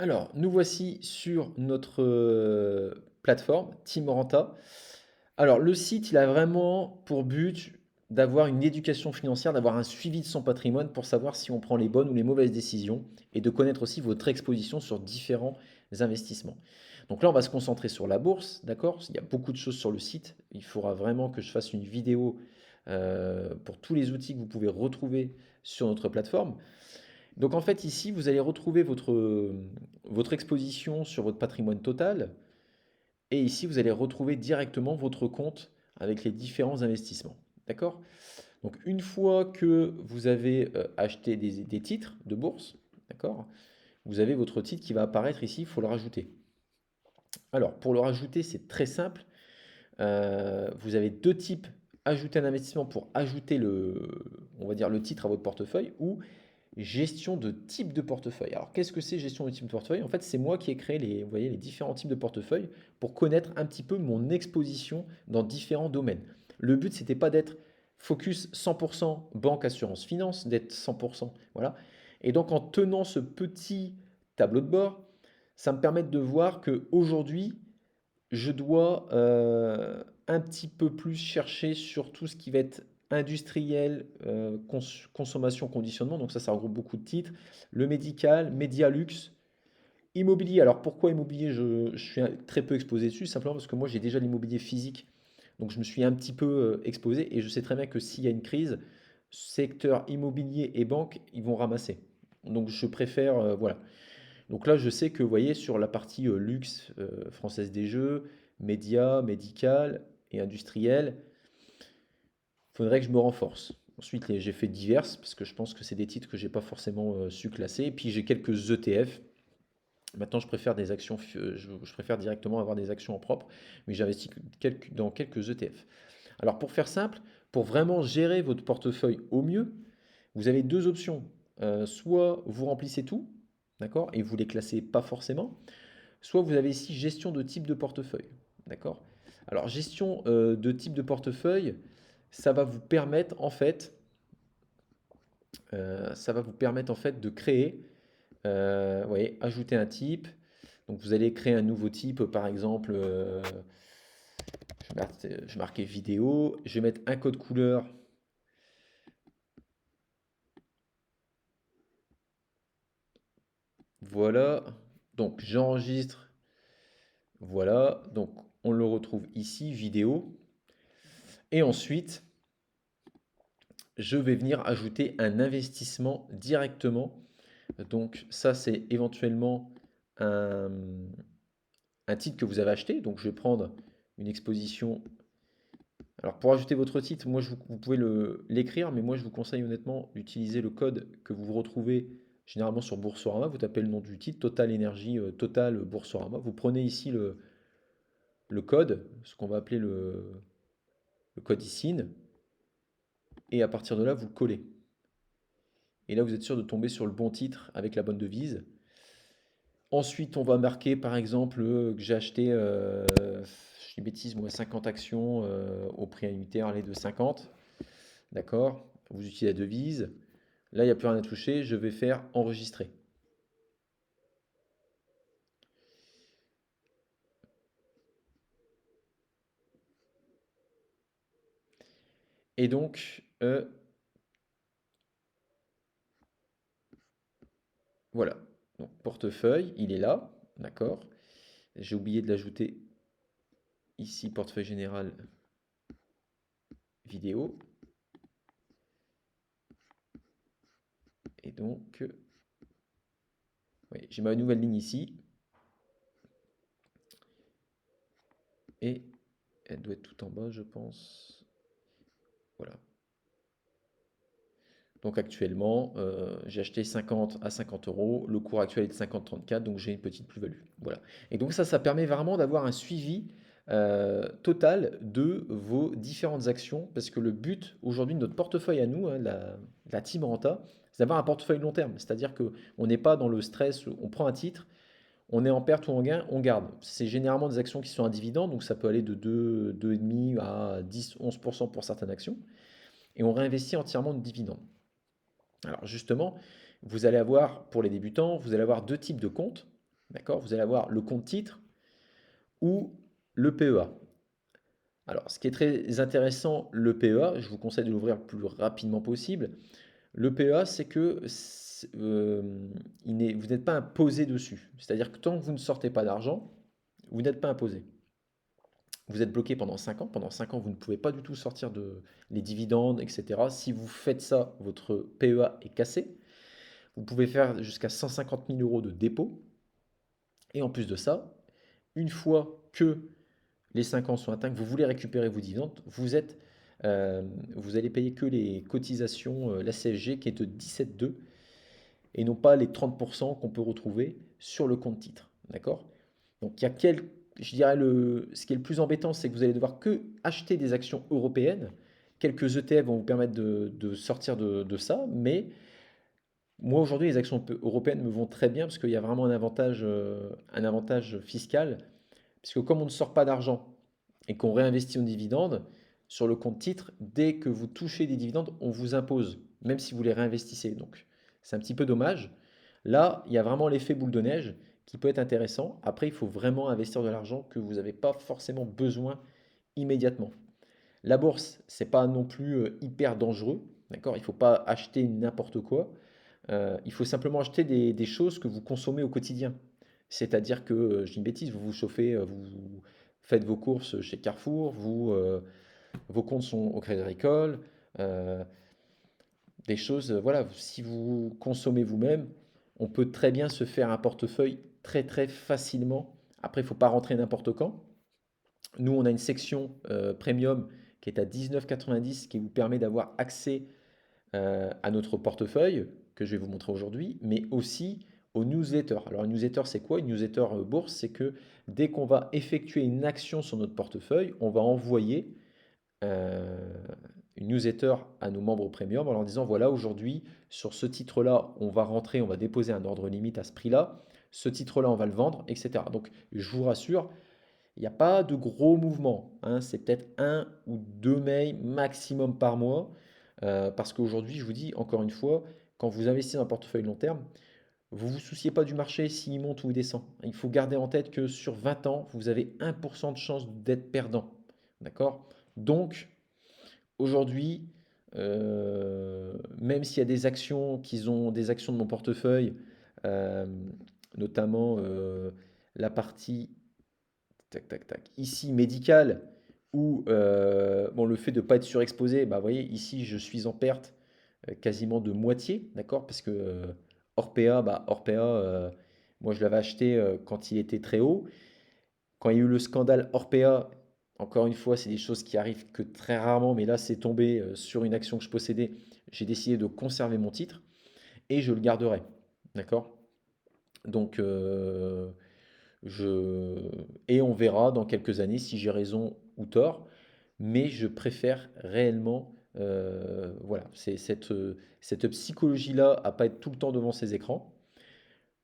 Alors, nous voici sur notre plateforme Team Renta. Alors, le site, il a vraiment pour but d'avoir une éducation financière, d'avoir un suivi de son patrimoine pour savoir si on prend les bonnes ou les mauvaises décisions et de connaître aussi votre exposition sur différents investissements. Donc là, on va se concentrer sur la bourse, d'accord? Il y a beaucoup de choses sur le site. Il faudra vraiment que je fasse une vidéo pour tous les outils que vous pouvez retrouver sur notre plateforme. Donc en fait, ici, vous allez retrouver votre exposition sur votre patrimoine total. Et ici, vous allez retrouver directement votre compte avec les différents investissements. D'accord? Donc une fois que vous avez acheté des titres de bourse, d'accord? Vous avez votre titre qui va apparaître ici, il faut le rajouter. Alors pour le rajouter, c'est très simple. Vous avez deux types. Ajouter un investissement pour ajouter on va dire le titre à votre portefeuille ou gestion de type de portefeuille. Alors, qu'est-ce que c'est gestion de type de portefeuille? En fait, c'est moi qui ai créé vous voyez, les différents types de portefeuilles pour connaître un petit peu mon exposition dans différents domaines. Le but, c'était pas d'être focus 100% banque, assurance, finance, d'être 100%. Voilà. Et donc, en tenant ce petit tableau de bord, ça me permet de voir que aujourd'hui, je dois un petit peu plus chercher sur tout ce qui va être industriel, consommation, conditionnement. Donc ça regroupe beaucoup de titres. Le médical, média luxe, immobilier. Alors pourquoi immobilier? Je suis très peu exposé dessus, simplement parce que moi j'ai déjà l'immobilier physique. Donc je me suis un petit peu exposé et je sais très bien que s'il y a une crise, secteur immobilier et banque, ils vont ramasser. Donc je préfère, voilà. Donc là, je sais que, vous voyez, sur la partie luxe, Française des Jeux, médias, médical et industriel, il faudrait que je me renforce. Ensuite, j'ai fait diverses, parce que je pense que c'est des titres que j'ai pas forcément su classer. Et puis j'ai quelques ETF. Maintenant, je préfère des actions, je préfère directement avoir des actions en propre, mais j'investis dans quelques ETF. Alors pour faire simple, pour vraiment gérer votre portefeuille au mieux, vous avez deux options. Soit vous remplissez tout, d'accord, et vous les classez pas forcément. Soit vous avez ici gestion de type de portefeuille. D'accord? Alors, gestion de type de portefeuille, ça va vous permettre en fait, de créer, vous voyez, ajouter un type. Donc, vous allez créer un nouveau type, par exemple, je vais marquer vidéo. Je vais mettre un code couleur. Voilà. Donc, j'enregistre. Voilà. Donc, on le retrouve ici, vidéo. Et ensuite, je vais venir ajouter un investissement directement. Donc ça, c'est éventuellement un, un titre que vous avez acheté. Donc je vais prendre une exposition. Alors pour ajouter votre titre, vous pouvez l'écrire, mais moi je vous conseille honnêtement d'utiliser le code que vous retrouvez généralement sur Boursorama. Vous tapez le nom du titre, Total Énergie, Total Boursorama. Vous prenez ici le code, ce qu'on va appeler le code ISIN, et à partir de là, vous le collez. Et là, vous êtes sûr de tomber sur le bon titre avec la bonne devise. Ensuite, on va marquer par exemple que j'ai acheté, je dis bêtise, moi, 50 actions au prix unitaire, allez, de 50. D'accord? Vous utilisez la devise. Là, il n'y a plus rien à toucher. Je vais faire enregistrer. Et donc, voilà. Donc, portefeuille, il est là. D'accord? J'ai oublié de l'ajouter ici, portefeuille général, vidéo. Et donc, oui, j'ai ma nouvelle ligne ici. Et elle doit être tout en bas, je pense. Voilà. Donc actuellement, j'ai acheté 50 à 50 euros. Le cours actuel est de 50,34, donc j'ai une petite plus-value. Voilà. Et donc ça permet vraiment d'avoir un suivi total de vos différentes actions, parce que le but aujourd'hui de notre portefeuille à nous, hein, la Team Renta, c'est d'avoir un portefeuille long terme. C'est-à-dire qu'on n'est pas dans le stress, on prend un titre, on est en perte ou en gain, on garde. C'est généralement des actions qui sont à dividende, donc ça peut aller de 2,5 à 10, 11% pour certaines actions, et on réinvestit entièrement de dividendes. Alors justement, vous allez avoir, pour les débutants, vous allez avoir deux types de comptes. D'accord? Vous allez avoir le compte titre ou le PEA. Alors, ce qui est très intéressant, le PEA, je vous conseille de l'ouvrir le plus rapidement possible. Le PEA, c'est que vous n'êtes pas imposé dessus. C'est-à-dire que tant que vous ne sortez pas d'argent, vous n'êtes pas imposé. Vous êtes bloqué pendant 5 ans. Pendant 5 ans, vous ne pouvez pas du tout sortir de les dividendes, etc. Si vous faites ça, votre PEA est cassé. Vous pouvez faire jusqu'à 150 000 euros de dépôt. Et en plus de ça, une fois que les 5 ans sont atteints, que vous voulez récupérer vos dividendes, euh, vous allez payer que les cotisations, la CSG qui est de 17,2 et non pas les 30% qu'on peut retrouver sur le compte titre. D'accord? Donc il y a je dirais ce qui est le plus embêtant, c'est que vous allez devoir que acheter des actions européennes. Quelques ETF vont vous permettre de sortir de ça, mais moi aujourd'hui les actions européennes me vont très bien parce qu'il y a vraiment un avantage fiscal, puisque comme on ne sort pas d'argent et qu'on réinvestit en dividendes, sur le compte titre, dès que vous touchez des dividendes, on vous impose, même si vous les réinvestissez. Donc, c'est un petit peu dommage. Là, il y a vraiment l'effet boule de neige qui peut être intéressant. Après, il faut vraiment investir de l'argent que vous n'avez pas forcément besoin immédiatement. La bourse, c'est pas non plus hyper dangereux, d'accord? Il ne faut pas acheter n'importe quoi. Il faut simplement acheter des choses que vous consommez au quotidien. C'est-à-dire que, je dis une bêtise, vous vous chauffez, vous faites vos courses chez Carrefour, vos comptes sont au Crédit Agricole, euh, des choses, voilà, si vous consommez vous-même, on peut très bien se faire un portefeuille très très facilement. Après, il ne faut pas rentrer n'importe quand. Nous, on a une section premium qui est à 19,90 qui vous permet d'avoir accès à notre portefeuille que je vais vous montrer aujourd'hui, mais aussi aux newsletters. Alors, une newsletter, c'est quoi? Une newsletter bourse, c'est que dès qu'on va effectuer une action sur notre portefeuille, on va envoyer euh, une newsletter à nos membres premium en leur disant, voilà, aujourd'hui, sur ce titre-là, on va rentrer, on va déposer un ordre limite à ce prix-là. Ce titre-là, on va le vendre, etc. Donc, je vous rassure, il n'y a pas de gros mouvements, hein. C'est peut-être un ou deux mails maximum par mois. Parce qu'aujourd'hui, je vous dis encore une fois, quand vous investissez dans un portefeuille long terme, vous ne vous souciez pas du marché s'il monte ou descend. Il faut garder en tête que sur 20 ans, vous avez 1% de chance d'être perdant. D'accord? Donc, aujourd'hui, même s'il y a des actions qui ont des actions de mon portefeuille, euh, notamment la partie tac, tac, tac. Ici, médical, où bon, le fait de ne pas être surexposé, bah, vous voyez, ici, je suis en perte quasiment de moitié, d'accord? Parce que Orpea, moi, je l'avais acheté quand il était très haut. Quand il y a eu le scandale Orpea, encore une fois, c'est des choses qui arrivent que très rarement, mais là, c'est tombé sur une action que je possédais. J'ai décidé de conserver mon titre et je le garderai, d'accord? Donc, je... Et on verra dans quelques années si j'ai raison ou tort, mais je préfère réellement, voilà, c'est cette psychologie-là à pas être tout le temps devant ces écrans.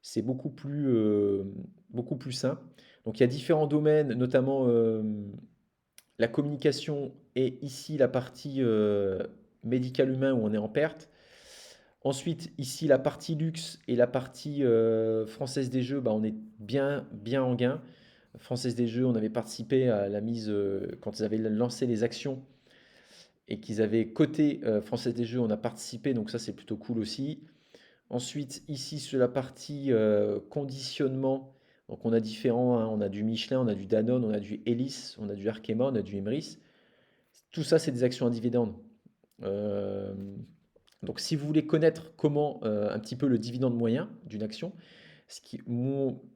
C'est beaucoup plus sain. Donc il y a différents domaines, notamment la communication et ici la partie médical humain où on est en perte. Ensuite, ici, la partie luxe et la partie Française des Jeux, bah, on est bien en gain. Française des Jeux, on avait participé à la mise, quand ils avaient lancé les actions et qu'ils avaient coté Française des Jeux, on a participé, donc ça c'est plutôt cool aussi. Ensuite, ici, sur la partie conditionnement, donc on a différents, hein, on a du Michelin, on a du Danone, on a du Elis, on a du Arkema, on a du Emrys. Tout ça, c'est des actions à dividendes. Euh, donc, si vous voulez connaître comment un petit peu le dividende moyen d'une action,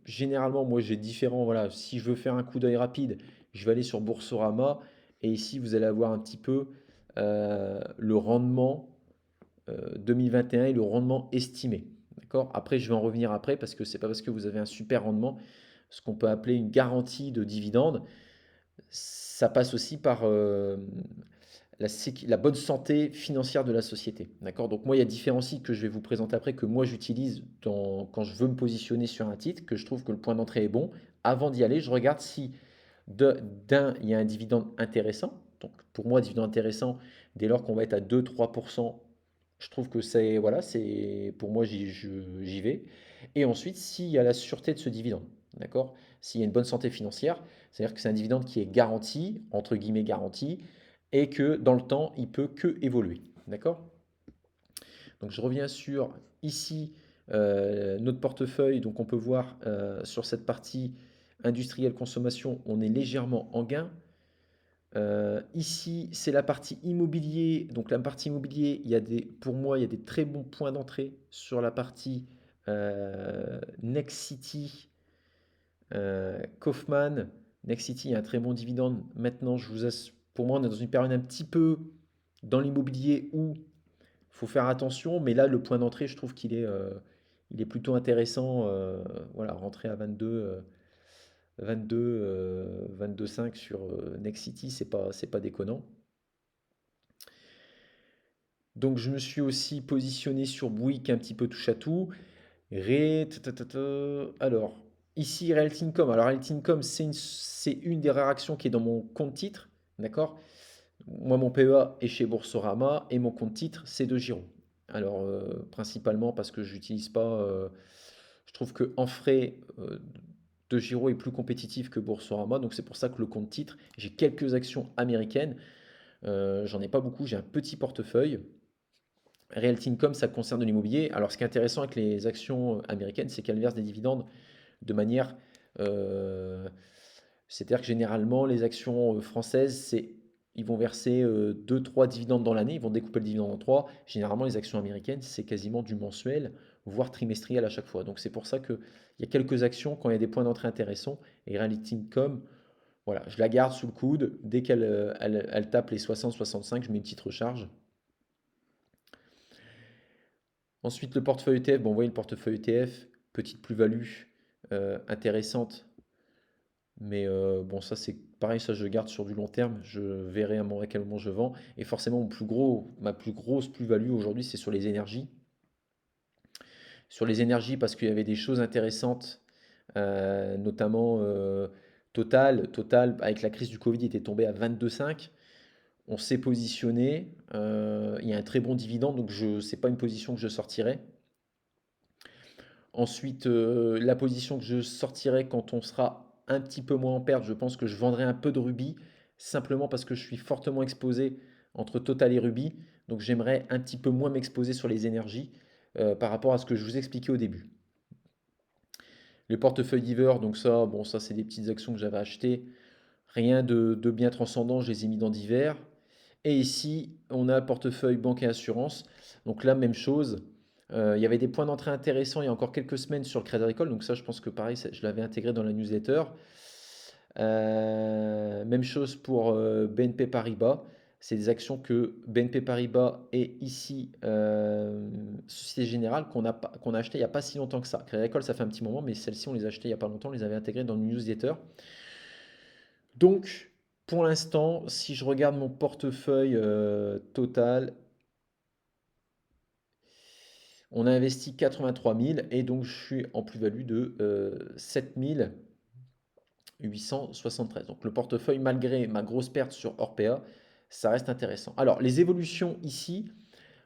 généralement, moi j'ai différents. Voilà, si je veux faire un coup d'œil rapide, je vais aller sur Boursorama et ici vous allez avoir un petit peu le rendement 2021 et le rendement estimé. D'accord? Après, je vais en revenir après parce que c'est pas parce que vous avez un super rendement, ce qu'on peut appeler une garantie de dividende, ça passe aussi par la bonne santé financière de la société. D'accord? Donc moi, il y a différents sites que je vais vous présenter après que moi j'utilise quand je veux me positionner sur un titre, que je trouve que le point d'entrée est bon. Avant d'y aller, je regarde si il y a un dividende intéressant. Donc pour moi, dividende intéressant, dès lors qu'on va être à 2-3% Je trouve que c'est, voilà, c'est, pour moi, j'y vais. Et ensuite, s'il y a la sûreté de ce dividende, d'accord? S'il y a une bonne santé financière, c'est-à-dire que c'est un dividende qui est garanti, entre guillemets garanti, et que dans le temps, il peut que évoluer, d'accord? Donc je reviens sur ici notre portefeuille. Donc on peut voir sur cette partie industrielle consommation, on est légèrement en gain. Ici, c'est la partie immobilier. Donc la partie immobilier, il y a pour moi, il y a des très bons points d'entrée sur la partie Next City, Kaufman. Next City, il y a un très bon dividende. Maintenant, pour moi, on est dans une période un petit peu dans l'immobilier où faut faire attention, mais là, le point d'entrée, je trouve il est plutôt intéressant. Voilà, rentrer à 22,5 sur Next City, c'est pas déconnant. Donc, je me suis aussi positionné sur Bouygues, un petit peu touche à tout. Alors, ici, Realty Income. Alors, Realty Income, c'est une des rares actions qui est dans mon compte titre. D'accord? Moi, mon PEA est chez Boursorama et mon compte titre, c'est de Giro. Alors, principalement parce que j'utilise pas. Je trouve que en frais, de Giro est plus compétitif que Boursorama. Donc, c'est pour ça que le compte titre, j'ai quelques actions américaines. J'en ai pas beaucoup, j'ai un petit portefeuille. Realty Income, ça concerne de l'immobilier. Alors, ce qui est intéressant avec les actions américaines, c'est qu'elles versent des dividendes de manière. euh, C'est-à-dire que généralement, les actions françaises, ils vont verser 2-3 dividendes dans l'année, ils vont découper le dividende en 3. Généralement, les actions américaines, c'est quasiment du mensuel, voire trimestriel à chaque fois. Donc c'est pour ça qu'il y a quelques actions quand il y a des points d'entrée intéressants. Et Reality Income, voilà, je la garde sous le coude. Dès qu'elle tape les 60-65, je mets une petite recharge. Ensuite, le portefeuille ETF, bon, vous voyez le portefeuille ETF, petite plus-value intéressante. Mais bon, ça c'est pareil, ça je garde sur du long terme. Je verrai à quel moment je vends. Et forcément, ma plus grosse plus-value aujourd'hui, c'est sur les énergies. Sur les énergies, parce qu'il y avait des choses intéressantes, notamment Total. Total, avec la crise du Covid, était tombé à 22,5. On s'est positionné. Il y a un très bon dividende, donc c'est pas une position que je sortirai. Ensuite, la position que je sortirai quand on sera un petit peu moins en perte, je pense que je vendrai un peu de rubis, simplement parce que je suis fortement exposé entre Total et Ruby. Donc j'aimerais un petit peu moins m'exposer sur les énergies par rapport à ce que je vous expliquais au début. Le portefeuille Diver, donc ça, bon, ça c'est des petites actions que j'avais achetées. Rien de bien transcendant, je les ai mis dans divers. Et ici, on a le portefeuille banque et assurance. Donc là, même chose. Il y avait des points d'entrée intéressants il y a encore quelques semaines sur le Crédit Agricole. Donc ça, je pense que pareil, je l'avais intégré dans la newsletter. Même chose pour BNP Paribas. C'est des actions que BNP Paribas et ici Société Générale qu'on a acheté il n'y a pas si longtemps que ça. Crédit Agricole, ça fait un petit moment, mais celles-ci, on les a achetées il n'y a pas longtemps, on les avait intégrées dans le newsletter. Donc, pour l'instant, si je regarde mon portefeuille total, on a investi 83 000 et donc je suis en plus-value de 7 873. Donc le portefeuille, malgré ma grosse perte sur Orpea, ça reste intéressant. Alors, les évolutions ici,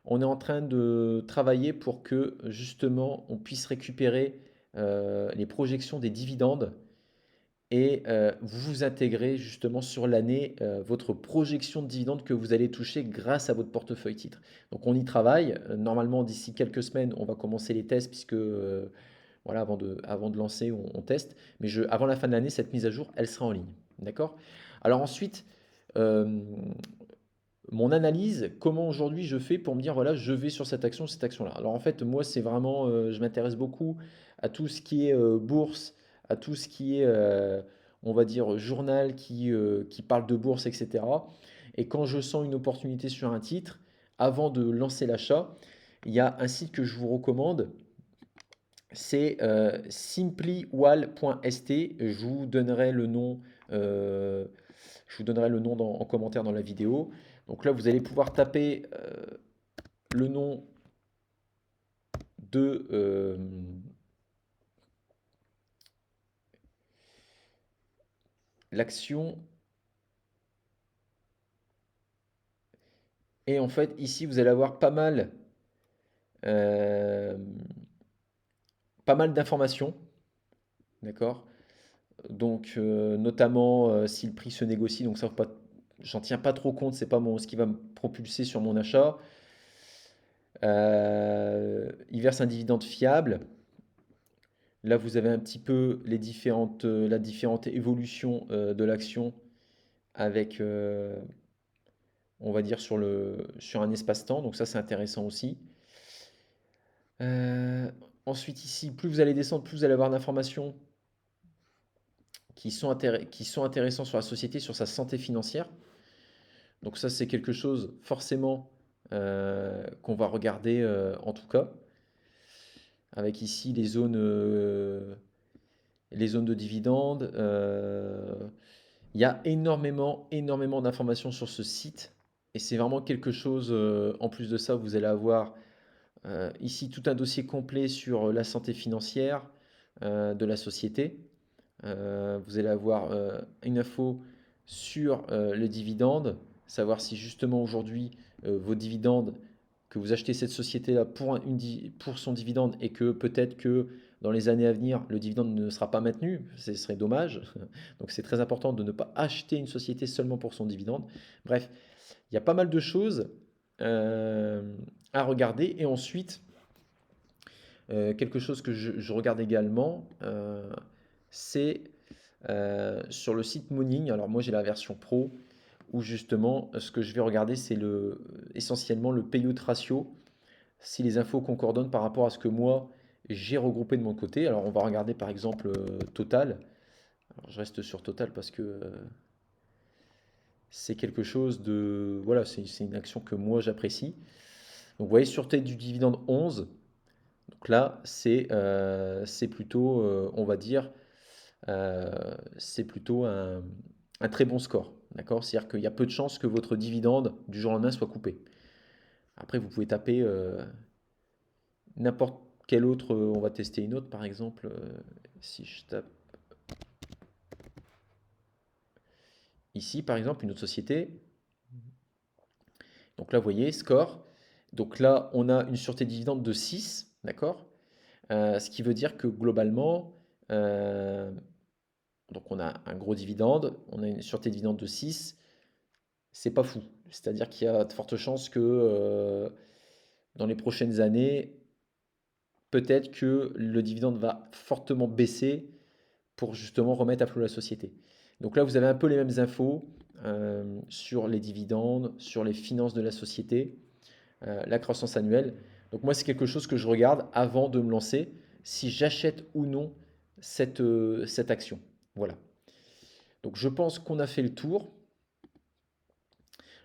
on est en train de travailler pour que justement on puisse récupérer les projections des dividendes et vous vous intégrez justement sur l'année votre projection de dividendes que vous allez toucher grâce à votre portefeuille titre. Donc on y travaille. Normalement, d'ici quelques semaines, on va commencer les tests puisque voilà, avant de lancer, on teste. Mais avant la fin de l'année, cette mise à jour, elle sera en ligne. D'accord? Alors ensuite, euh, mon analyse, comment aujourd'hui je fais pour me dire, voilà, je vais sur cette action-là. Alors en fait, moi, c'est vraiment, je m'intéresse beaucoup à tout ce qui est bourse, à tout ce qui est, on va dire, journal qui parle de bourse, etc. Et quand je sens une opportunité sur un titre, avant de lancer l'achat, il y a un site que je vous recommande, c'est simplywall.st. Euh, je vous donnerai le nom en commentaire dans la vidéo. Donc là, vous allez pouvoir taper le nom de l'action. Et en fait, ici, vous allez avoir pas mal. Hem, Pas mal d'informations, d'accord? Donc, notamment, si le prix se négocie, donc ça faut pas j'en tiens pas trop compte, c'est pas ce qui va me propulser sur mon achat. Il verse un dividende fiable. Là, vous avez un petit peu la différente évolution, de l'action avec, on va dire sur un espace-temps, donc ça, c'est intéressant aussi. Heu, Ensuite ici, plus vous allez descendre, plus vous allez avoir d'informations qui sont intéressants sur la société, sur sa santé financière. Donc ça, c'est quelque chose forcément qu'on va regarder en tout cas, avec ici les zones de dividendes. Il y a énormément, énormément d'informations sur ce site et c'est vraiment quelque chose, en plus de ça, vous allez avoir ici tout un dossier complet sur la santé financière de la société. Vous allez avoir une info sur les dividendes, savoir si justement aujourd'hui vos dividendes, que vous achetez cette société-là pour son dividende et que peut-être que dans les années à venir, le dividende ne sera pas maintenu, ce serait dommage. Donc c'est très important de ne pas acheter une société seulement pour son dividende. Bref, il y a pas mal de choses euh, à regarder. Et ensuite, quelque chose que je regarde également, c'est sur le site Mooning. Alors moi j'ai la version pro où justement ce que je vais regarder c'est essentiellement le payout ratio, si les infos concordent par rapport à ce que moi j'ai regroupé de mon côté. Alors on va regarder par exemple Total. Alors, je reste sur Total parce que c'est quelque chose de... Voilà, c'est une action que moi j'apprécie. Donc vous voyez sur tête du dividende 11. Donc là c'est plutôt, on va dire, c'est plutôt un très bon score. D'accord? C'est-à-dire qu'il y a peu de chances que votre dividende du jour au lendemain soit coupé. Après, vous pouvez taper n'importe quel autre, on va tester une autre par exemple. Si je tape ici par exemple, une autre société. Donc là, vous voyez, score. Donc là, on a une sûreté de dividende de 6, d'accord? Ce qui veut dire que globalement, euh, donc on a un gros dividende, on a une sûreté de dividende de 6. C'est pas fou. C'est-à-dire qu'il y a de fortes chances que dans les prochaines années, peut-être que le dividende va fortement baisser pour justement remettre à flot la société. Donc là, vous avez un peu les mêmes infos sur les dividendes, sur les finances de la société, la croissance annuelle. Donc moi, c'est quelque chose que je regarde avant de me lancer, si j'achète ou non cette action. Voilà. Donc je pense qu'on a fait le tour.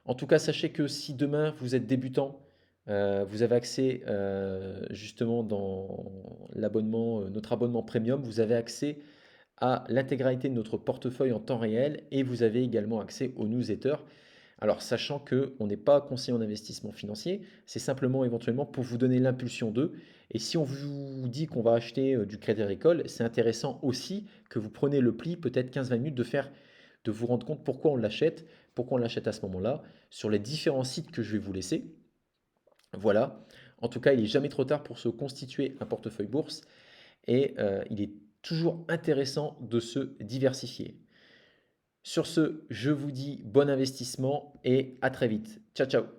En tout cas, sachez que si demain vous êtes débutant, vous avez accès justement dans notre abonnement premium, vous avez accès à l'intégralité de notre portefeuille en temps réel et vous avez également accès aux newsletters. Alors, sachant que on n'est pas conseiller en investissement financier, c'est simplement éventuellement pour vous donner l'impulsion d'eux. Et si on vous dit qu'on va acheter du Crédit Agricole, c'est intéressant aussi que vous preniez le pli, peut-être 15-20 minutes, de vous rendre compte pourquoi on l'achète à ce moment-là, sur les différents sites que je vais vous laisser. Voilà. En tout cas, il n'est jamais trop tard pour se constituer un portefeuille bourse et il est toujours intéressant de se diversifier. Sur ce, je vous dis bon investissement et à très vite. Ciao, ciao.